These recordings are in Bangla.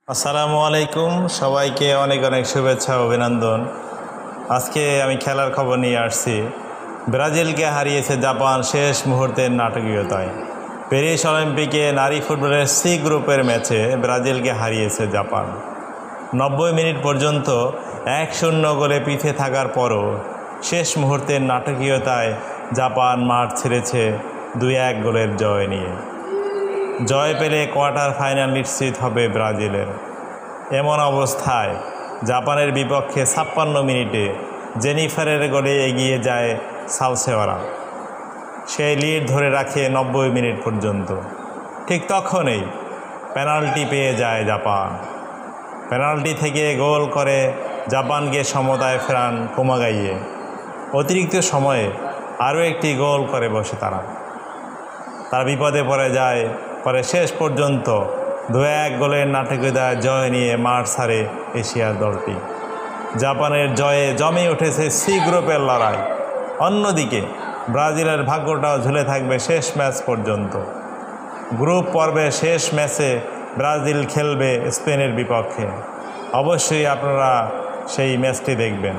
আসসালামু আলাইকুম, সবাইকে অনেক অনেক শুভেচ্ছা ও অভিনন্দন। আজকে আমি খেলার খবর নিয়ে আসছি। ব্রাজিলকে হারিয়েছে জাপান শেষ মুহূর্তের নাটকীয়তায়। প্যারিস অলিম্পিকে নারী ফুটবলের সি গ্রুপের ম্যাচে ব্রাজিলকে হারিয়েছে জাপান। 90 মিনিট পর্যন্ত 1-0 গোলে পিছিয়ে থাকার পরও শেষ মুহূর্তের নাটকীয়তায় জাপান মাঠ ছেড়েছে 2-1 গোলের জয় নিয়ে। জয় পেলে কোয়ার্টার ফাইনাল নিশ্চিত হবে ব্রাজিলের। এমন অবস্থায় জাপানের বিপক্ষে 56 মিনিটে জেনিফারের গোলে এগিয়ে যায় সালসেওয়ারা। সেই লিড ধরে রাখে 90 মিনিট পর্যন্ত। ঠিক তখনই পেনাল্টি পেয়ে যায় জাপান। পেনাল্টি থেকে গোল করে জাপানকে সমতায় ফেরান কোমাগাইয়ে। অতিরিক্ত সময়ে আরও একটি গোল করে বসে তারা বিপদে পড়ে যায়। পরে শেষ পর্যন্ত 2-1 গোলের নাটকীয়তায় জয় নিয়ে মাঠ ছাড়ে এশিয়ার দলটি। জাপানের জয়ে জমে উঠেছে সি গ্রুপের লড়াই। অন্যদিকে ব্রাজিলের ভাগ্যটাও ঝুলে থাকবে শেষ ম্যাচ পর্যন্ত। গ্রুপ পর্বে শেষ ম্যাচে ব্রাজিল খেলবে স্পেনের বিপক্ষে। অবশ্যই আপনারা সেই ম্যাচটি দেখবেন।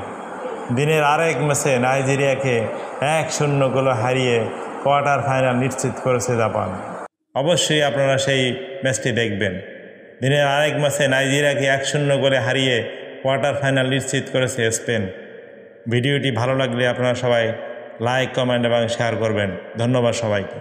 দিনের আরেক ম্যাচে নাইজেরিয়াকে 1-0 গোলে হারিয়ে কোয়ার্টার ফাইনাল নিশ্চিত করেছে জাপান। অবশ্যই আপনারা সেই ম্যাচটি দেখবেন। দিনের আরেক ম্যাচে নাইজেরিয়াকে 1-0 গোলে হারিয়ে কোয়ার্টার ফাইনাল নিশ্চিত করেছে স্পেন। ভিডিওটি ভালো লাগলে আপনারা সবাই লাইক, কমেন্ট এবং শেয়ার করবেন। ধন্যবাদ সবাইকে।